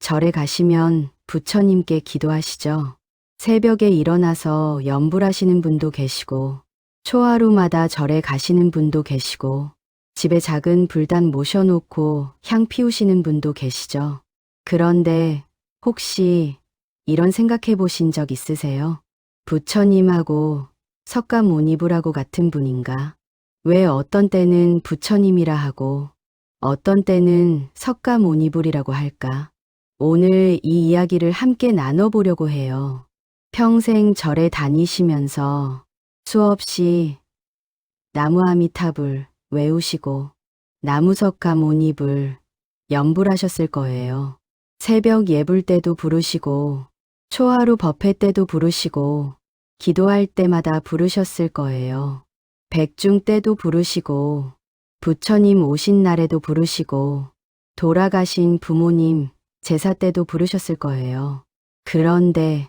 절에 가시면 부처님께 기도하시죠. 새벽에 일어나서 염불하시는 분도 계시고, 초하루마다 절에 가시는 분도 계시고, 집에 작은 불단 모셔놓고 향 피우시는 분도 계시죠. 그런데 혹시 이런 생각해 보신 적 있으세요? 부처님하고 석가모니부라고 같은 분인가? 왜 어떤 때는 부처님이라 하고 어떤 때는 석가모니불이라고 할까? 오늘 이 이야기를 함께 나눠보려고 해요. 평생 절에 다니시면서 수없이 나무아미타불 외우시고 나무석가모니불 염불하셨을 거예요. 새벽 예불 때도 부르시고 초하루 법회 때도 부르시고 기도할 때마다 부르셨을 거예요. 백중 때도 부르시고 부처님 오신 날에도 부르시고 돌아가신 부모님 제사 때도 부르셨을 거예요. 그런데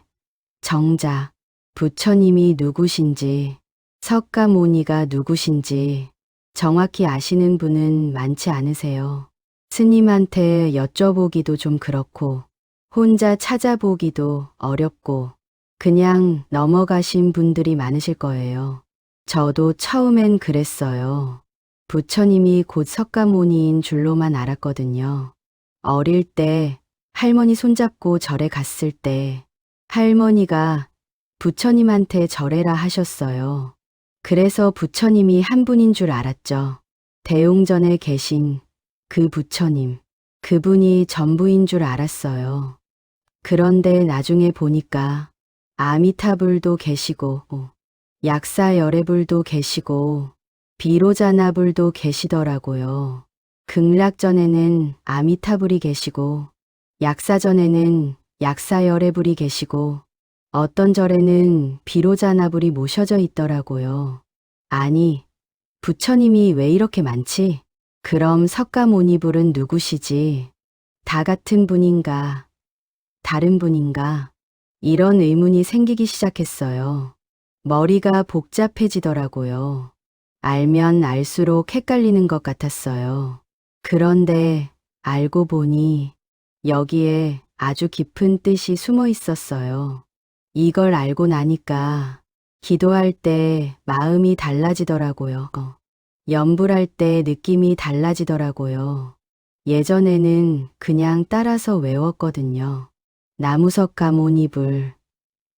정작 부처님이 누구신지 석가모니가 누구신지 정확히 아시는 분은 많지 않으세요. 스님한테 여쭤보기도 좀 그렇고 혼자 찾아보기도 어렵고 그냥 넘어가신 분들이 많으실 거예요. 저도 처음엔 그랬어요. 부처님이 곧 석가모니인 줄로만 알았거든요. 어릴 때 할머니 손잡고 절에 갔을 때 할머니가 부처님한테 절해라 하셨어요. 그래서 부처님이 한 분인 줄 알았죠. 대웅전에 계신 그 부처님, 그분이 전부인 줄 알았어요. 그런데 나중에 보니까 아미타불도 계시고 약사열애불도 계시고 비로자나불도 계시더라고요. 극락전에는 아미타불이 계시고 약사전에는 약사열애불이 계시고 어떤 절에는 비로자나불이 모셔져 있더라고요. 아니, 부처님이 왜 이렇게 많지? 그럼 석가모니불은 누구시지? 다 같은 분인가? 다른 분인가? 이런 의문이 생기기 시작했어요. 머리가 복잡해지더라고요. 알면 알수록 헷갈리는 것 같았어요. 그런데 알고 보니 여기에 아주 깊은 뜻이 숨어 있었어요. 이걸 알고 나니까 기도할 때 마음이 달라지더라고요. 염불할 때 느낌이 달라지더라고요. 예전에는 그냥 따라서 외웠거든요. 나무석가모니불,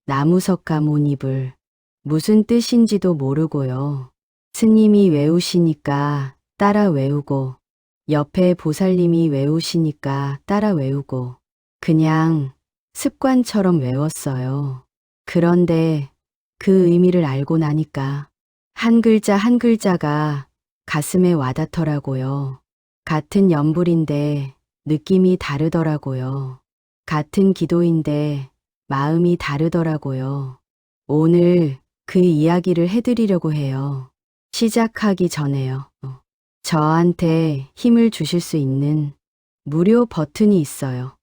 나무석가모니불, 무슨 뜻인지도 모르고요. 스님이 외우시니까 따라 외우고, 옆에 보살님이 외우시니까 따라 외우고, 그냥 습관처럼 외웠어요. 그런데 그 의미를 알고 나니까 한 글자 한 글자가 가슴에 와닿더라고요. 같은 염불인데 느낌이 다르더라고요. 같은 기도인데 마음이 다르더라고요. 오늘 그 이야기를 해드리려고 해요. 시작하기 전에요. 저한테 힘을 주실 수 있는 무료 버튼이 있어요.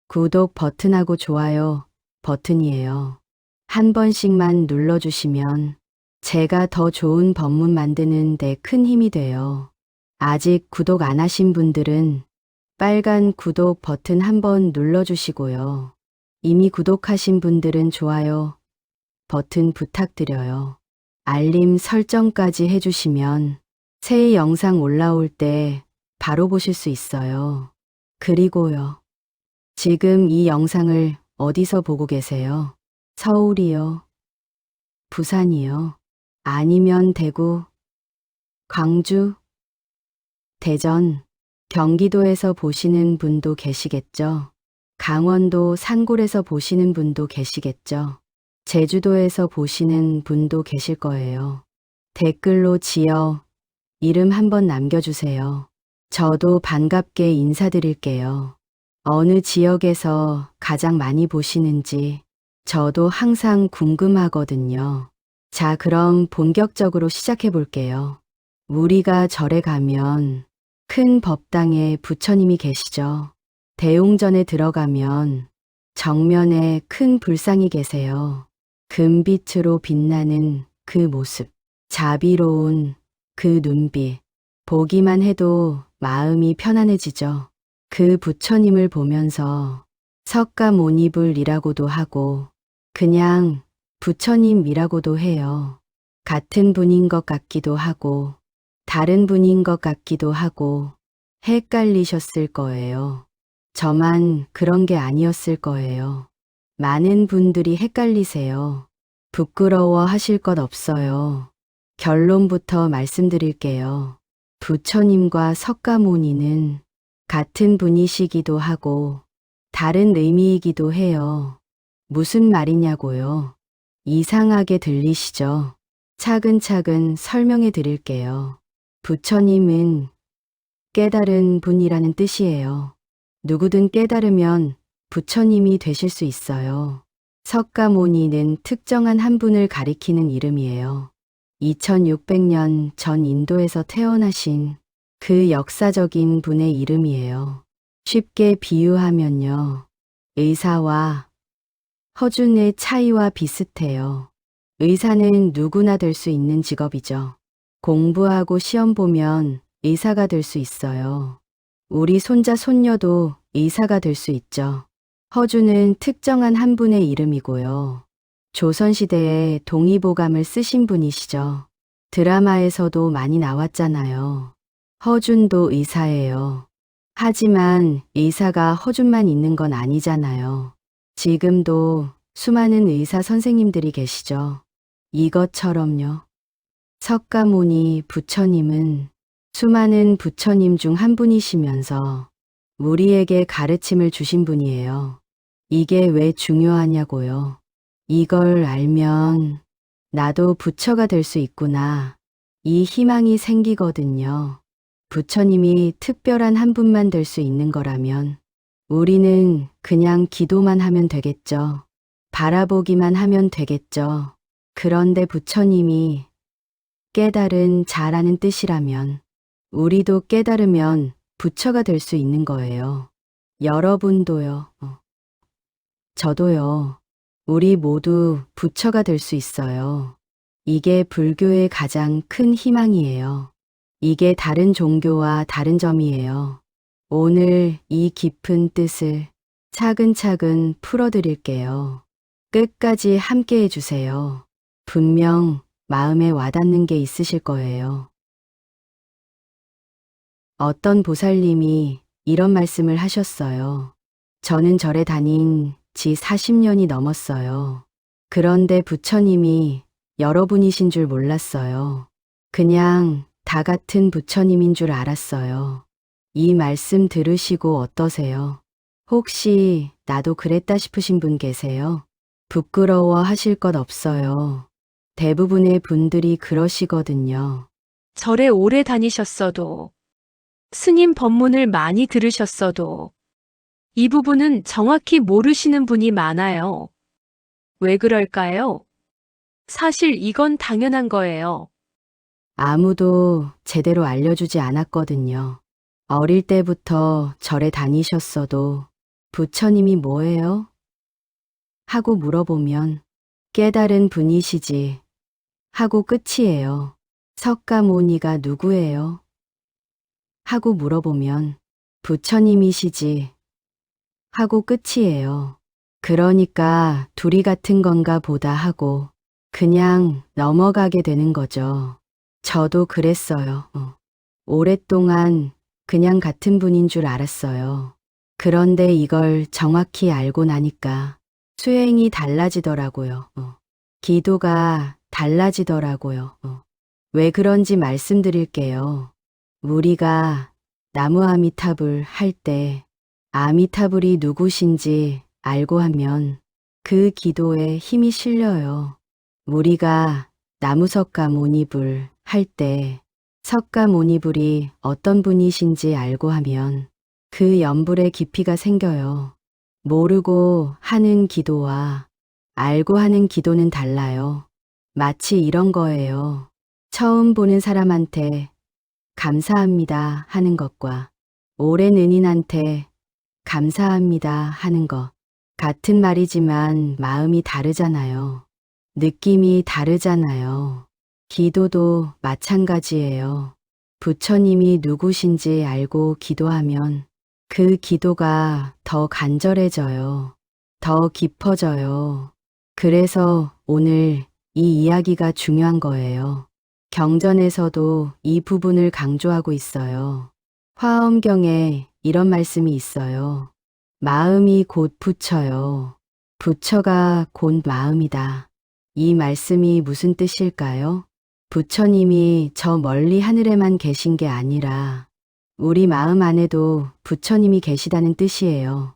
구독 버튼하고 좋아요 버튼이에요. 한 번씩만 눌러주시면 제가 더 좋은 법문 만드는 데 큰 힘이 돼요. 아직 구독 안 하신 분들은 빨간 구독 버튼 한번 눌러주시고요. 이미 구독하신 분들은 좋아요 버튼 부탁드려요. 알림 설정까지 해주시면 새 영상 올라올 때 바로 보실 수 있어요. 그리고요. 지금 이 영상을 어디서 보고 계세요? 서울이요? 부산이요? 아니면 대구, 광주, 대전, 경기도에서 보시는 분도 계시겠죠? 강원도 산골에서 보시는 분도 계시겠죠? 제주도에서 보시는 분도 계실 거예요. 댓글로 지역, 이름 한번 남겨주세요. 저도 반갑게 인사드릴게요. 어느 지역에서 가장 많이 보시는지 저도 항상 궁금하거든요. 자, 그럼 본격적으로 시작해 볼게요. 우리가 절에 가면 큰 법당에 부처님이 계시죠. 대웅전에 들어가면 정면에 큰 불상이 계세요. 금빛으로 빛나는 그 모습, 자비로운 그 눈빛, 보기만 해도 마음이 편안해지죠. 그 부처님을 보면서 석가모니불이라고도 하고 그냥 부처님이라고도 해요. 같은 분인 것 같기도 하고 다른 분인 것 같기도 하고 헷갈리셨을 거예요. 저만 그런 게 아니었을 거예요. 많은 분들이 헷갈리세요. 부끄러워 하실 것 없어요. 결론부터 말씀드릴게요. 부처님과 석가모니는 같은 분이시기도 하고 다른 의미이기도 해요. 무슨 말이냐고요? 이상하게 들리시죠? 차근차근 설명해 드릴게요. 부처님은 깨달은 분이라는 뜻이에요. 누구든 깨달으면 부처님이 되실 수 있어요. 석가모니는 특정한 한 분을 가리키는 이름이에요. 2600년 전 인도에서 태어나신 그 역사적인 분의 이름이에요. 쉽게 비유하면요. 의사와 허준의 차이와 비슷해요. 의사는 누구나 될 수 있는 직업이죠. 공부하고 시험 보면 의사가 될 수 있어요. 우리 손자 손녀도 의사가 될 수 있죠. 허준은 특정한 한 분의 이름이고요. 조선시대에 동의보감을 쓰신 분이시죠. 드라마에서도 많이 나왔잖아요. 허준도 의사예요. 하지만 의사가 허준만 있는 건 아니잖아요. 지금도 수많은 의사 선생님들이 계시죠. 이것처럼요. 석가모니 부처님은 수많은 부처님 중 한 분이시면서 우리에게 가르침을 주신 분이에요. 이게 왜 중요하냐고요. 이걸 알면 나도 부처가 될 수 있구나. 이 희망이 생기거든요. 부처님이 특별한 한 분만 될 수 있는 거라면 우리는 그냥 기도만 하면 되겠죠. 바라보기만 하면 되겠죠. 그런데 부처님이 깨달은 자라는 뜻이라면 우리도 깨달으면 부처가 될 수 있는 거예요. 여러분도요. 저도요. 우리 모두 부처가 될 수 있어요. 이게 불교의 가장 큰 희망이에요. 이게 다른 종교와 다른 점이에요. 오늘 이 깊은 뜻을 차근차근 풀어드릴게요. 끝까지 함께 해주세요. 분명 마음에 와닿는 게 있으실 거예요. 어떤 보살님이 이런 말씀을 하셨어요. 저는 절에 다닌 지 40년이 넘었어요. 그런데 부처님이 여러분이신 줄 몰랐어요. 그냥 다 같은 부처님인 줄 알았어요. 이 말씀 들으시고 어떠세요? 혹시 나도 그랬다 싶으신 분 계세요? 부끄러워 하실 것 없어요. 대부분의 분들이 그러시거든요. 절에 오래 다니셨어도, 스님 법문을 많이 들으셨어도, 이 부분은 정확히 모르시는 분이 많아요. 왜 그럴까요? 사실 이건 당연한 거예요. 아무도 제대로 알려주지 않았거든요. 어릴 때부터 절에 다니셨어도 부처님이 뭐예요? 하고 물어보면 깨달은 분이시지 하고 끝이에요. 석가모니가 누구예요? 하고 물어보면 부처님이시지 하고 끝이에요. 그러니까 둘이 같은 건가 보다 하고 그냥 넘어가게 되는 거죠. 저도 그랬어요. 오랫동안 그냥 같은 분인 줄 알았어요. 그런데 이걸 정확히 알고 나니까 수행이 달라지더라고요. 기도가 달라지더라고요. 왜 그런지 말씀드릴게요. 우리가 나무 아미타불 할 때 아미타불이 누구신지 알고 하면 그 기도에 힘이 실려요. 우리가 나무석가모니불 할 때 석가모니불이 어떤 분이신지 알고 하면 그 연불의 깊이가 생겨요. 모르고 하는 기도와 알고 하는 기도는 달라요. 마치 이런 거예요. 처음 보는 사람한테 감사합니다 하는 것과 오랜 은인한테 감사합니다 하는 것. 같은 말이지만 마음이 다르잖아요. 느낌이 다르잖아요. 기도도 마찬가지예요. 부처님이 누구신지 알고 기도하면 그 기도가 더 간절해져요. 더 깊어져요. 그래서 오늘 이 이야기가 중요한 거예요. 경전에서도 이 부분을 강조하고 있어요. 화엄경에 이런 말씀이 있어요. 마음이 곧 부처요. 부처가 곧 마음이다. 이 말씀이 무슨 뜻일까요? 부처님이 저 멀리 하늘에만 계신 게 아니라 우리 마음 안에도 부처님이 계시다는 뜻이에요.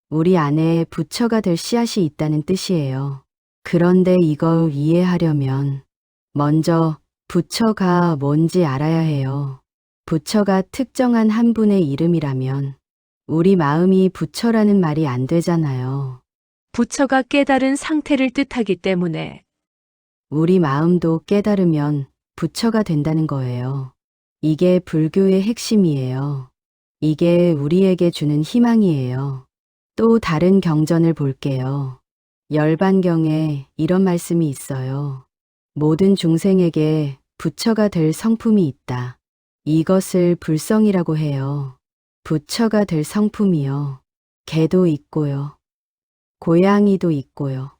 우리 안에 부처가 될 씨앗이 있다는 뜻이에요. 그런데 이걸 이해하려면 먼저 부처가 뭔지 알아야 해요. 부처가 특정한 한 분의 이름이라면 우리 마음이 부처라는 말이 안 되잖아요. 부처가 깨달은 상태를 뜻하기 때문에 우리 마음도 깨달으면 부처가 된다는 거예요. 이게 불교의 핵심이에요. 이게 우리에게 주는 희망이에요. 또 다른 경전을 볼게요. 열반경에 이런 말씀이 있어요. 모든 중생에게 부처가 될 성품이 있다. 이것을 불성이라고 해요. 부처가 될 성품이요. 개도 있고요. 고양이도 있고요.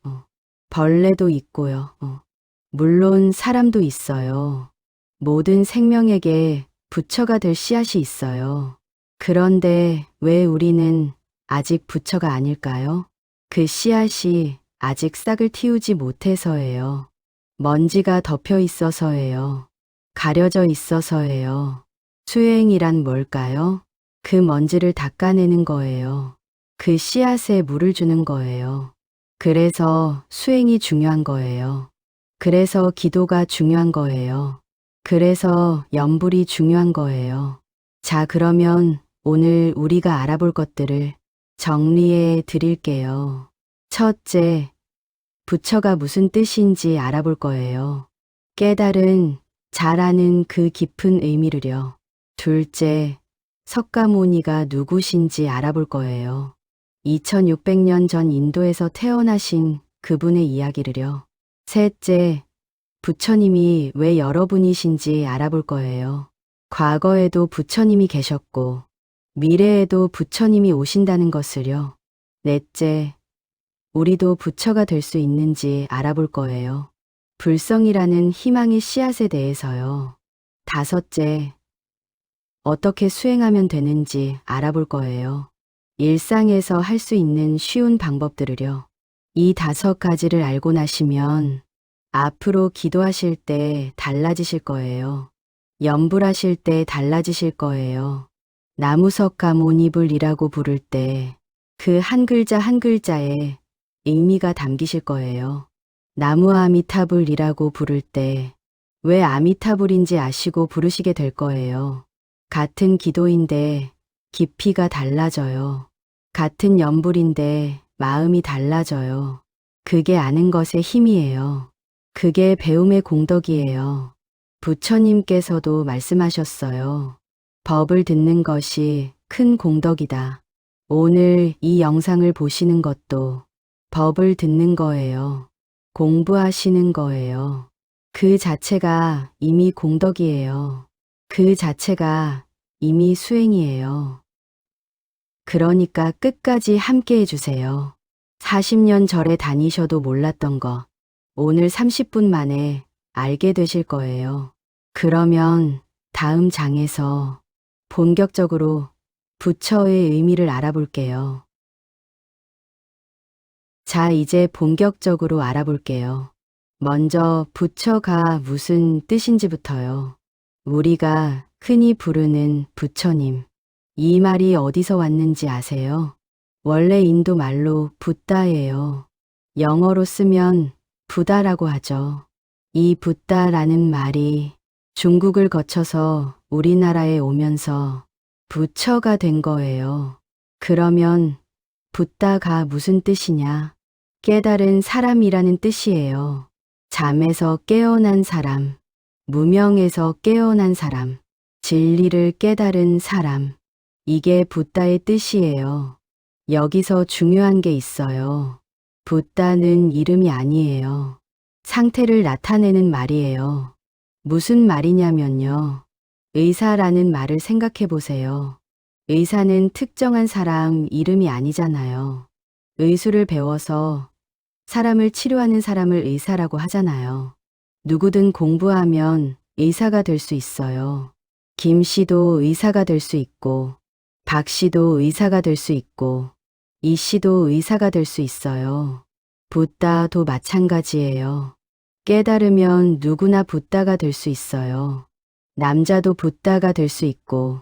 벌레도 있고요. 물론 사람도 있어요. 모든 생명에게 부처가 될 씨앗이 있어요. 그런데 왜 우리는 아직 부처가 아닐까요? 그 씨앗이 아직 싹을 틔우지 못해서예요. 먼지가 덮여 있어서예요. 가려져 있어서예요. 수행이란 뭘까요? 그 먼지를 닦아내는 거예요. 그 씨앗에 물을 주는 거예요. 그래서 수행이 중요한 거예요. 그래서 기도가 중요한 거예요. 그래서 염불이 중요한 거예요. 자, 그러면 오늘 우리가 알아볼 것들을 정리해 드릴게요. 첫째, 부처가 무슨 뜻인지 알아볼 거예요. 깨달은, 잘 아는 그 깊은 의미를요. 둘째, 석가모니가 누구신지 알아볼 거예요. 2600년 전 인도에서 태어나신 그분의 이야기를요. 셋째, 부처님이 왜 여러분이신지 알아볼 거예요. 과거에도 부처님이 계셨고 미래에도 부처님이 오신다는 것을요. 넷째, 우리도 부처가 될 수 있는지 알아볼 거예요. 불성이라는 희망의 씨앗에 대해서요. 다섯째, 어떻게 수행하면 되는지 알아볼 거예요. 일상에서 할 수 있는 쉬운 방법들을요. 이 5가지를 알고 나시면 앞으로 기도하실 때 달라지실 거예요. 염불하실 때 달라지실 거예요. 나무석가모니불이라고 부를 때 그 한 글자 한 글자에 의미가 담기실 거예요. 나무아미타불이라고 부를 때 왜 아미타불인지 아시고 부르시게 될 거예요. 같은 기도인데 깊이가 달라져요. 같은 염불인데 마음이 달라져요. 그게 아는 것의 힘이에요. 그게 배움의 공덕이에요. 부처님께서도 말씀하셨어요. 법을 듣는 것이 큰 공덕이다. 오늘 이 영상을 보시는 것도 법을 듣는 거예요. 공부하시는 거예요. 그 자체가 이미 공덕이에요. 그 자체가 이미 수행이에요. 그러니까 끝까지 함께 해주세요. 40년 절에 다니셔도 몰랐던 거 오늘 30분 만에 알게 되실 거예요. 그러면 다음 장에서 본격적으로 부처의 의미를 알아볼게요. 자, 이제 본격적으로 알아볼게요. 먼저 부처가 무슨 뜻인지부터요. 우리가 흔히 부르는 부처님. 이 말이 어디서 왔는지 아세요? 원래 인도 말로 붓다예요. 영어로 쓰면 부다라고 하죠. 이 붓다라는 말이 중국을 거쳐서 우리나라에 오면서 부처가 된 거예요. 그러면 붓다가 무슨 뜻이냐? 깨달은 사람이라는 뜻이에요. 잠에서 깨어난 사람, 무명에서 깨어난 사람, 진리를 깨달은 사람. 이게 붓다의 뜻이에요. 여기서 중요한 게 있어요. 붓다는 이름이 아니에요. 상태를 나타내는 말이에요. 무슨 말이냐면요. 의사라는 말을 생각해 보세요. 의사는 특정한 사람 이름이 아니잖아요. 의술을 배워서 사람을 치료하는 사람을 의사라고 하잖아요. 누구든 공부하면 의사가 될 수 있어요. 김 씨도 의사가 될 수 있고, 박 씨도 의사가 될 수 있고, 이 씨도 의사가 될 수 있어요. 붓다도 마찬가지예요. 깨달으면 누구나 붓다가 될 수 있어요. 남자도 붓다가 될 수 있고,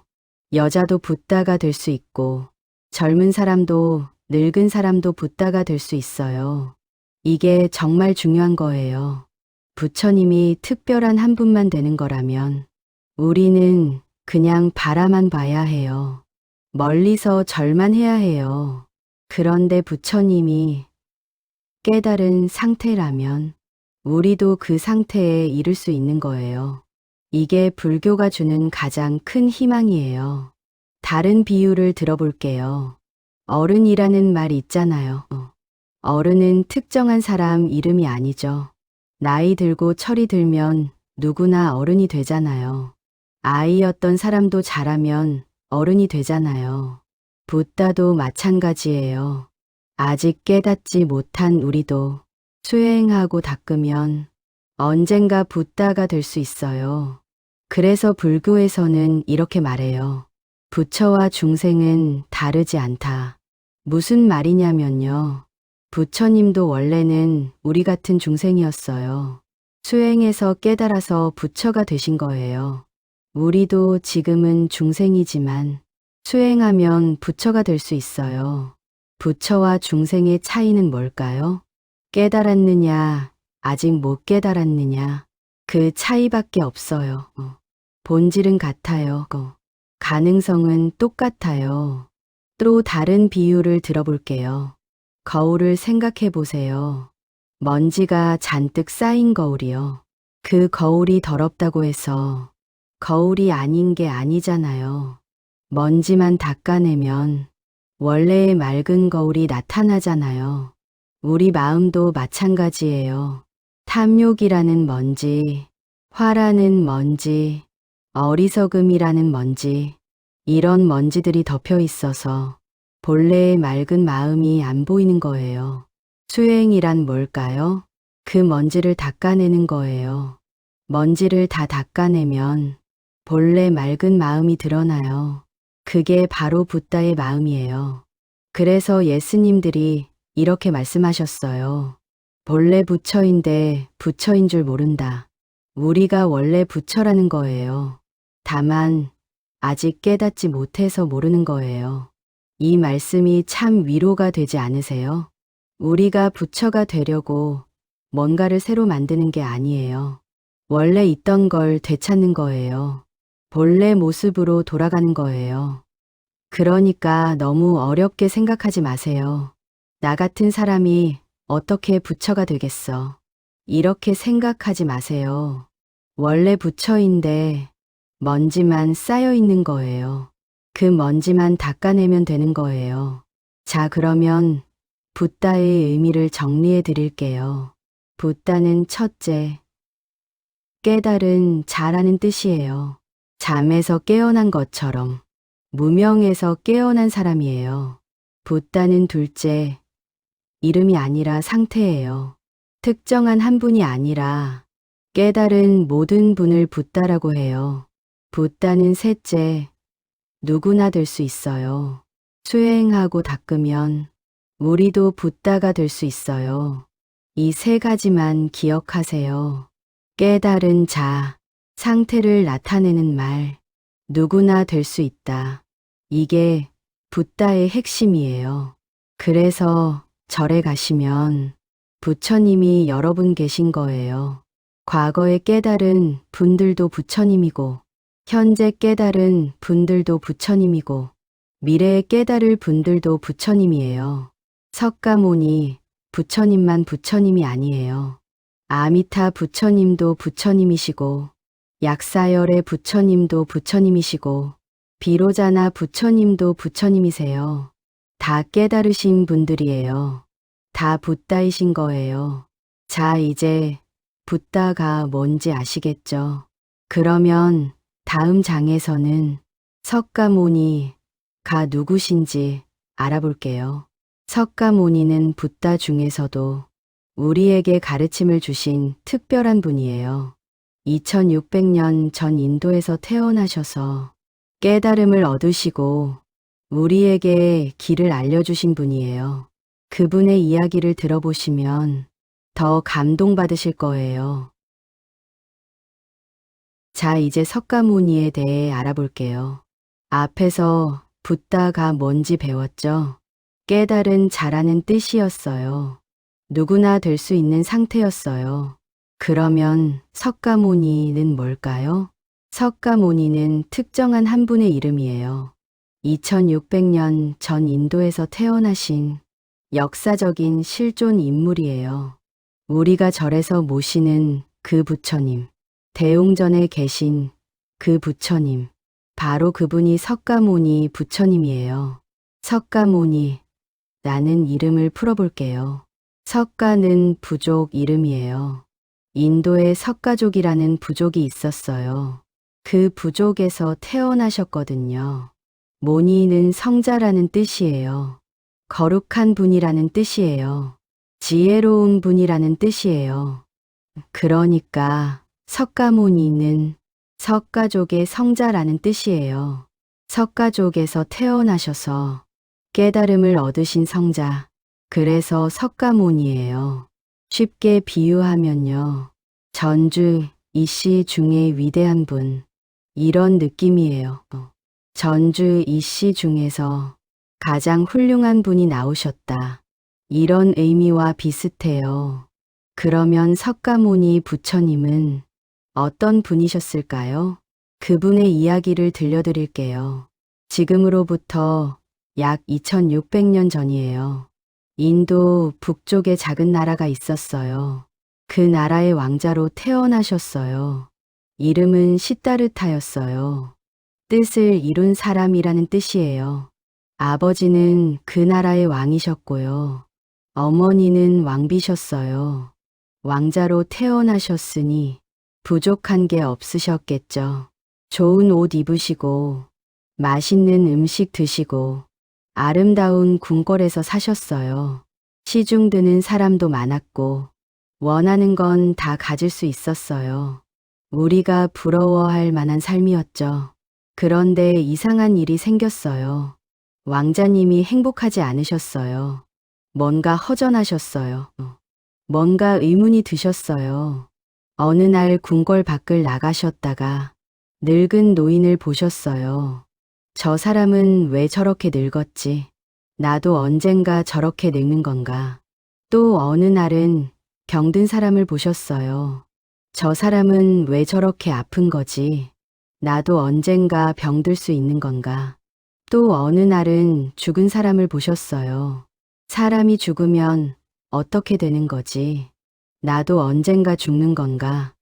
여자도 붓다가 될 수 있고, 젊은 사람도 늙은 사람도 붓다가 될 수 있어요. 이게 정말 중요한 거예요. 부처님이 특별한 한 분만 되는 거라면 우리는 그냥 바라만 봐야 해요. 멀리서 절만 해야 해요. 그런데 부처님이 깨달은 상태라면 우리도 그 상태에 이를 수 있는 거예요. 이게 불교가 주는 가장 큰 희망이에요. 다른 비유를 들어볼게요. 어른이라는 말 있잖아요. 어른은 특정한 사람 이름이 아니죠. 나이 들고 철이 들면 누구나 어른이 되잖아요. 아이였던 사람도 자라면 어른이 되잖아요. 붓다도 마찬가지예요. 아직 깨닫지 못한 우리도 수행하고 닦으면 언젠가 붓다가 될 수 있어요. 그래서 불교에서는 이렇게 말해요. 부처와 중생은 다르지 않다. 무슨 말이냐면요. 부처님도 원래는 우리 같은 중생이었어요. 수행해서 깨달아서 부처가 되신 거예요. 우리도 지금은 중생이지만 수행하면 부처가 될 수 있어요. 부처와 중생의 차이는 뭘까요? 깨달았느냐, 아직 못 깨달았느냐, 그 차이밖에 없어요. 본질은 같아요. 가능성은 똑같아요. 또 다른 비유를 들어볼게요. 거울을 생각해 보세요. 먼지가 잔뜩 쌓인 거울이요. 그 거울이 더럽다고 해서 거울이 아닌 게 아니잖아요. 먼지만 닦아내면 원래의 맑은 거울이 나타나잖아요. 우리 마음도 마찬가지예요. 탐욕이라는 먼지, 화라는 먼지, 어리석음이라는 먼지, 이런 먼지들이 덮여 있어서 본래의 맑은 마음이 안 보이는 거예요. 수행이란 뭘까요? 그 먼지를 닦아내는 거예요. 먼지를 다 닦아내면 본래 맑은 마음이 드러나요. 그게 바로 붓다의 마음이에요. 그래서 예수님들이 이렇게 말씀하셨어요. 본래 부처인데 부처인 줄 모른다. 우리가 원래 부처라는 거예요. 다만 아직 깨닫지 못해서 모르는 거예요. 이 말씀이 참 위로가 되지 않으세요? 우리가 부처가 되려고 뭔가를 새로 만드는 게 아니에요. 원래 있던 걸 되찾는 거예요. 본래 모습으로 돌아가는 거예요. 그러니까 너무 어렵게 생각하지 마세요. 나 같은 사람이 어떻게 부처가 되겠어. 이렇게 생각하지 마세요. 원래 부처인데 먼지만 쌓여 있는 거예요. 그 먼지만 닦아내면 되는 거예요. 자, 그러면 붓다의 의미를 정리해 드릴게요. 붓다는 첫째, 깨달은 자라는 뜻이에요. 잠에서 깨어난 것처럼 무명에서 깨어난 사람이에요. 붓다는 둘째, 이름이 아니라 상태예요. 특정한 한 분이 아니라 깨달은 모든 분을 붓다라고 해요. 붓다는 셋째, 누구나 될 수 있어요. 수행하고 닦으면 우리도 붓다가 될 수 있어요. 이 세 가지만 기억하세요. 깨달은 자, 상태를 나타내는 말, 누구나 될 수 있다. 이게 붓다의 핵심이에요. 그래서 절에 가시면 부처님이 여러분 계신 거예요. 과거에 깨달은 분들도 부처님이고, 현재 깨달은 분들도 부처님이고, 미래에 깨달을 분들도 부처님이에요. 석가모니 부처님만 부처님이 아니에요. 아미타 부처님도 부처님이시고, 약사열의 부처님도 부처님이시고, 비로자나 부처님도 부처님이세요. 다 깨달으신 분들이에요. 다 붓다이신 거예요. 자, 이제 붓다가 뭔지 아시겠죠? 그러면 다음 장에서는 석가모니, 누구신지 알아볼게요. 석가모니는 붓다 중에서도 우리에게 가르침을 주신 특별한 분이에요. 2600년 전 인도에서 태어나셔서 깨달음을 얻으시고 우리에게 길을 알려주신 분이에요. 그분의 이야기를 들어보시면 더 감동받으실 거예요. 자, 이제 석가모니에 대해 알아볼게요. 앞에서 붓다가 뭔지 배웠죠? 깨달은 자라는 뜻이었어요. 누구나 될 수 있는 상태였어요. 그러면 석가모니는 뭘까요? 석가모니는 특정한 한 분의 이름이에요. 2600년 전 인도에서 태어나신 역사적인 실존 인물이에요. 우리가 절에서 모시는 그 부처님, 대웅전에 계신 그 부처님, 바로 그분이 석가모니 부처님이에요. 석가모니, 라는 이름을 풀어볼게요. 석가는 부족 이름이에요. 인도에 석가족이라는 부족이 있었어요. 그 부족에서 태어나셨거든요. 모니는 성자라는 뜻이에요. 거룩한 분이라는 뜻이에요. 지혜로운 분이라는 뜻이에요. 그러니까 석가모니는 석가족의 성자라는 뜻이에요. 석가족에서 태어나셔서 깨달음을 얻으신 성자. 그래서 석가모니예요. 쉽게 비유하면요. 전주 이씨 중에 위대한 분. 이런 느낌이에요. 전주 이씨 중에서 가장 훌륭한 분이 나오셨다. 이런 의미와 비슷해요. 그러면 석가모니 부처님은 어떤 분이셨을까요? 그분의 이야기를 들려드릴게요. 지금으로부터 약 2600년 전이에요. 인도 북쪽에 작은 나라가 있었어요. 그 나라의 왕자로 태어나셨어요. 이름은 시다르타였어요. 뜻을 이룬 사람이라는 뜻이에요. 아버지는 그 나라의 왕이셨고요. 어머니는 왕비셨어요. 왕자로 태어나셨으니 부족한 게 없으셨겠죠. 좋은 옷 입으시고 맛있는 음식 드시고 아름다운 궁궐에서 사셨어요. 시중 드는 사람도 많았고 원하는 건 다 가질 수 있었어요. 우리가 부러워할 만한 삶이었죠. 그런데 이상한 일이 생겼어요. 왕자님이 행복하지 않으셨어요. 뭔가 허전하셨어요. 뭔가 의문이 드셨어요. 어느 날 궁궐 밖을 나가셨다가 늙은 노인을 보셨어요. 저 사람은 왜 저렇게 늙었지? 나도 언젠가 저렇게 늙는 건가? 또 어느 날은 병든 사람을 보셨어요. 저 사람은 왜 저렇게 아픈 거지? 나도 언젠가 병들 수 있는 건가? 또 어느 날은 죽은 사람을 보셨어요. 사람이 죽으면 어떻게 되는 거지? 나도 언젠가 죽는 건가?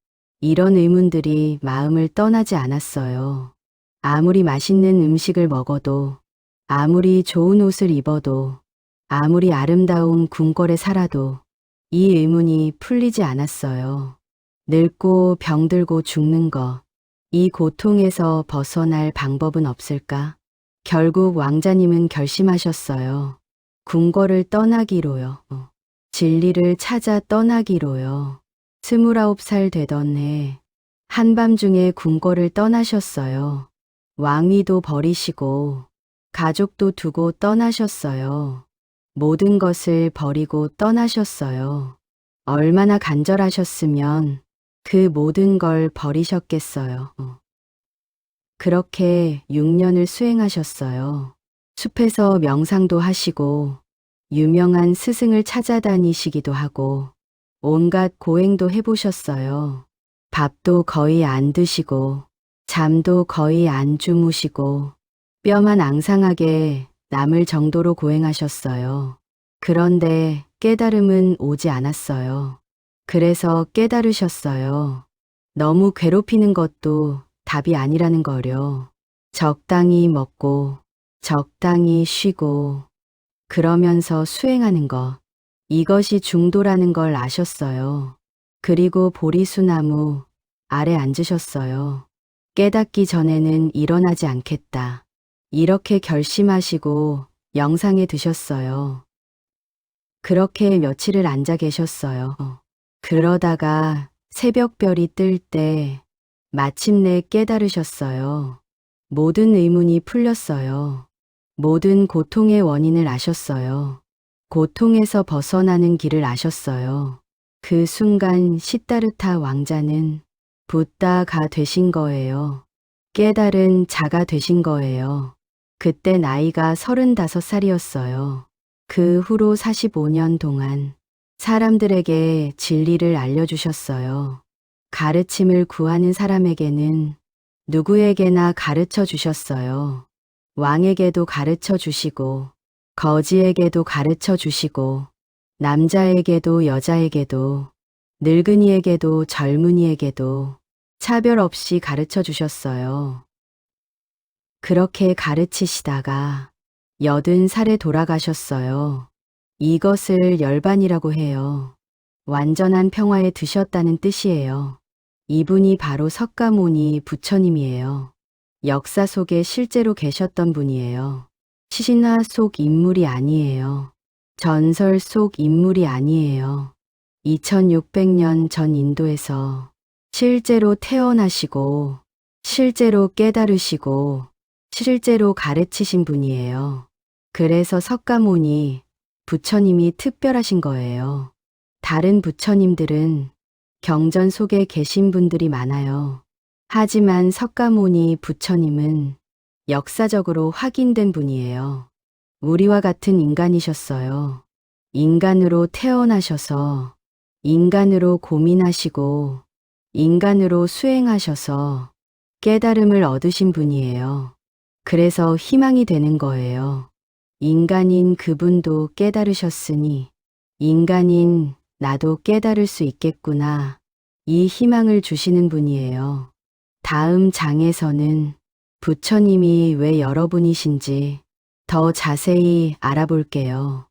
이런 의문들이 마음을 떠나지 않았어요. 아무리 맛있는 음식을 먹어도, 아무리 좋은 옷을 입어도, 아무리 아름다운 궁궐에 살아도 이 의문이 풀리지 않았어요. 늙고 병들고 죽는 것, 이 고통에서 벗어날 방법은 없을까? 결국 왕자님은 결심하셨어요. 궁궐을 떠나기로요. 진리를 찾아 떠나기로요. 29살 되던 해 한밤중에 궁궐을 떠나셨어요. 왕위도 버리시고 가족도 두고 떠나셨어요. 모든 것을 버리고 떠나셨어요. 얼마나 간절하셨으면 그 모든 걸 버리셨겠어요. 그렇게 6년을 수행하셨어요. 숲에서 명상도 하시고 유명한 스승을 찾아다니시기도 하고 온갖 고행도 해보셨어요. 밥도 거의 안 드시고 잠도 거의 안 주무시고 뼈만 앙상하게 남을 정도로 고행하셨어요. 그런데 깨달음은 오지 않았어요. 그래서 깨달으셨어요. 너무 괴롭히는 것도 답이 아니라는 거려. 적당히 먹고 적당히 쉬고 그러면서 수행하는 것. 이것이 중도라는 걸 아셨어요. 그리고 보리수나무 아래 앉으셨어요. 깨닫기 전에는 일어나지 않겠다. 이렇게 결심하시고 영상에 드셨어요. 그렇게 며칠을 앉아 계셨어요. 그러다가 새벽별이 뜰 때 마침내 깨달으셨어요. 모든 의문이 풀렸어요. 모든 고통의 원인을 아셨어요. 고통에서 벗어나는 길을 아셨어요. 그 순간 시다르타 왕자는 붓다가 되신 거예요. 깨달은 자가 되신 거예요. 그때 나이가 35살이었어요. 그 후로 45년 동안 사람들에게 진리를 알려주셨어요. 가르침을 구하는 사람에게는 누구에게나 가르쳐 주셨어요. 왕에게도 가르쳐 주시고, 거지에게도 가르쳐 주시고, 남자에게도 여자에게도, 늙은이에게도 젊은이에게도 차별 없이 가르쳐 주셨어요. 그렇게 가르치시다가 80살에 돌아가셨어요. 이것을 열반이라고 해요. 완전한 평화에 드셨다는 뜻이에요. 이분이 바로 석가모니 부처님이에요. 역사 속에 실제로 계셨던 분이에요. 시신화 속 인물이 아니에요. 전설 속 인물이 아니에요. 2600년 전 인도에서 실제로 태어나시고, 실제로 깨달으시고, 실제로 가르치신 분이에요. 그래서 석가모니 부처님이 특별하신 거예요. 다른 부처님들은 경전 속에 계신 분들이 많아요. 하지만 석가모니 부처님은 역사적으로 확인된 분이에요. 우리와 같은 인간이셨어요. 인간으로 태어나셔서 인간으로 고민하시고 인간으로 수행하셔서 깨달음을 얻으신 분이에요. 그래서 희망이 되는 거예요. 인간인 그분도 깨달으셨으니 인간인 나도 깨달을 수 있겠구나. 이 희망을 주시는 분이에요. 다음 장에서는 부처님이 왜 여러분이신지 더 자세히 알아볼게요.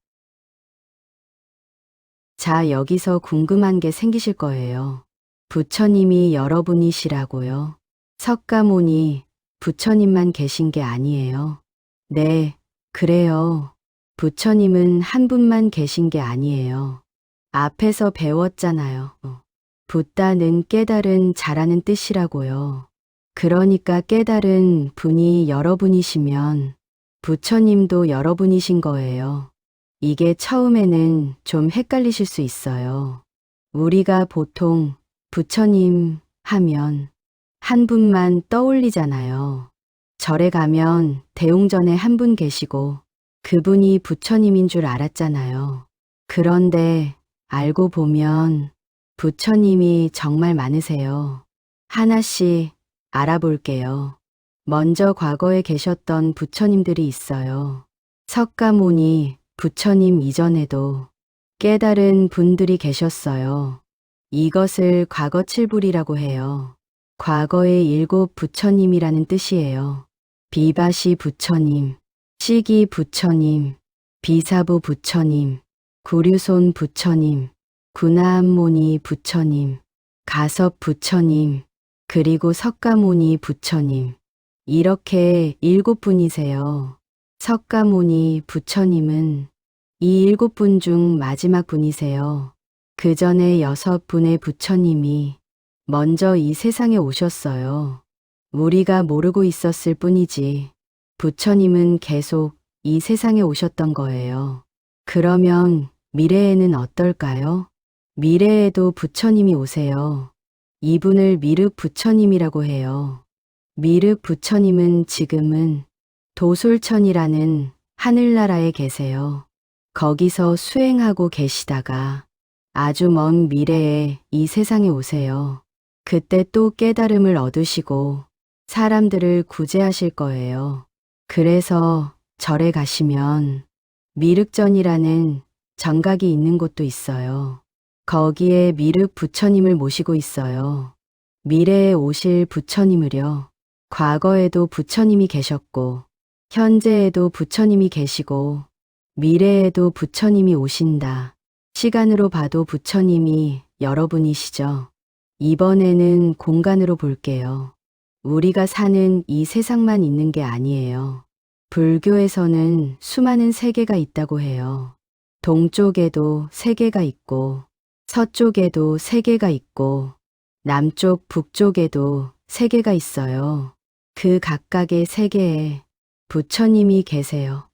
자, 여기서 궁금한 게 생기실 거예요. 부처님이 여러분이시라고요? 석가모니 부처님만 계신 게 아니에요. 네, 그래요. 부처님은 한 분만 계신 게 아니에요. 앞에서 배웠잖아요. 붓다는 깨달은 자라는 뜻이라고요. 그러니까 깨달은 분이 여러분이시면 부처님도 여러분이신 거예요. 이게 처음에는 좀 헷갈리실 수 있어요. 우리가 보통 부처님 하면 한 분만 떠올리잖아요. 절에 가면 대웅전에 한 분 계시고 그분이 부처님인 줄 알았잖아요. 그런데 알고 보면 부처님이 정말 많으세요. 하나씩 알아볼게요. 먼저 과거에 계셨던 부처님들이 있어요. 석가모니 부처님 이전에도 깨달은 분들이 계셨어요. 이것을 과거칠불이라고 해요. 과거의 7 부처님이라는 뜻이에요. 비바시 부처님, 시기 부처님, 비사부 부처님, 구류손 부처님, 구나암모니 부처님, 가섭 부처님, 그리고 석가모니 부처님. 이렇게 7분이세요. 석가모니 부처님은 이 7분 중 마지막 분이세요. 그 전에 6분의 부처님이 먼저 이 세상에 오셨어요. 우리가 모르고 있었을 뿐이지 부처님은 계속 이 세상에 오셨던 거예요. 그러면 미래에는 어떨까요? 미래에도 부처님이 오세요. 이분을 미륵 부처님이라고 해요. 미륵 부처님은 지금은 도솔천이라는 하늘나라에 계세요. 거기서 수행하고 계시다가 아주 먼 미래에 이 세상에 오세요. 그때 또 깨달음을 얻으시고 사람들을 구제하실 거예요. 그래서 절에 가시면 미륵전이라는 정각이 있는 곳도 있어요. 거기에 미륵 부처님을 모시고 있어요. 미래에 오실 부처님을요. 과거에도 부처님이 계셨고 현재에도 부처님이 계시고 미래에도 부처님이 오신다. 시간으로 봐도 부처님이 여러분이시죠. 이번에는 공간으로 볼게요. 우리가 사는 이 세상만 있는 게 아니에요. 불교에서는 수많은 세계가 있다고 해요. 동쪽에도 세계가 있고, 서쪽에도 세계가 있고, 남쪽, 북쪽에도 세계가 있어요. 그 각각의 세계에 부처님이 계세요.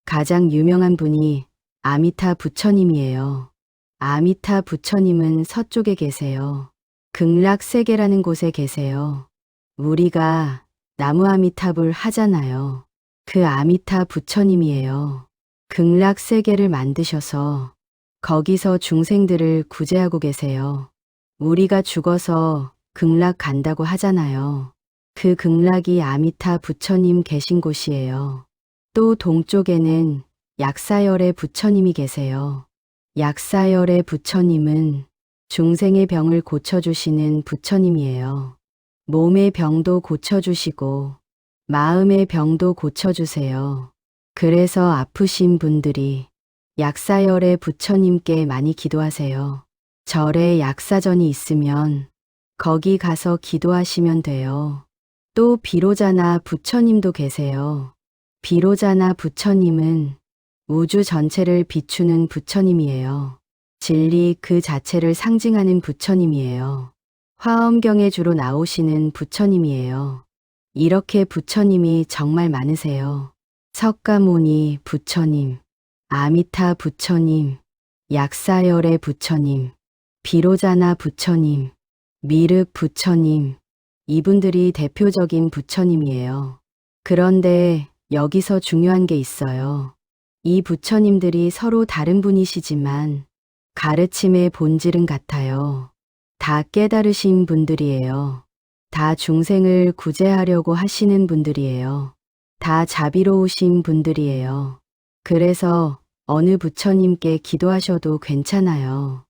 가장 유명한 분이 아미타 부처님이에요. 아미타 부처님은 서쪽에 계세요. 극락세계라는 곳에 계세요. 우리가 나무 아미타불 하잖아요. 그 아미타 부처님이에요. 극락세계를 만드셔서 거기서 중생들을 구제하고 계세요. 우리가 죽어서 극락 간다고 하잖아요. 그 극락이 아미타 부처님 계신 곳이에요. 또 동쪽에는 약사열의 부처님이 계세요. 약사열의 부처님은 중생의 병을 고쳐주시는 부처님이에요. 몸의 병도 고쳐주시고 마음의 병도 고쳐주세요. 그래서 아프신 분들이 약사열의 부처님께 많이 기도하세요. 절에 약사전이 있으면 거기 가서 기도하시면 돼요. 또 비로자나 부처님도 계세요. 비로자나 부처님은 우주 전체를 비추는 부처님이에요. 진리 그 자체를 상징하는 부처님이에요. 화엄경에 주로 나오시는 부처님이에요. 이렇게 부처님이 정말 많으세요. 석가모니 부처님, 아미타 부처님, 약사열의 부처님, 비로자나 부처님, 미륵 부처님, 이분들이 대표적인 부처님이에요. 그런데 여기서 중요한 게 있어요. 이 부처님들이 서로 다른 분이시지만 가르침의 본질은 같아요. 다 깨달으신 분들이에요. 다 중생을 구제하려고 하시는 분들이에요. 다 자비로우신 분들이에요. 그래서 어느 부처님께 기도하셔도 괜찮아요.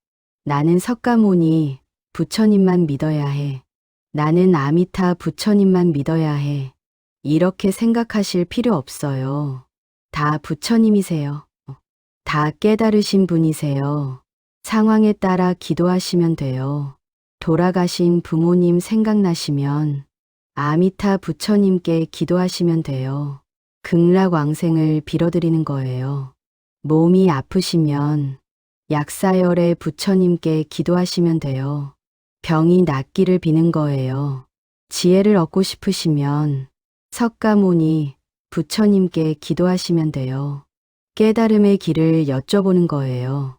나는 석가모니 부처님만 믿어야 해. 나는 아미타 부처님만 믿어야 해. 이렇게 생각하실 필요 없어요. 다 부처님이세요. 다 깨달으신 분이세요. 상황에 따라 기도하시면 돼요. 돌아가신 부모님 생각나시면 아미타 부처님께 기도하시면 돼요. 극락왕생을 빌어드리는 거예요. 몸이 아프시면 약사열의 부처님께 기도하시면 돼요. 병이 낫기를 비는 거예요. 지혜를 얻고 싶으시면 석가모니 부처님께 기도하시면 돼요. 깨달음의 길을 여쭤보는 거예요.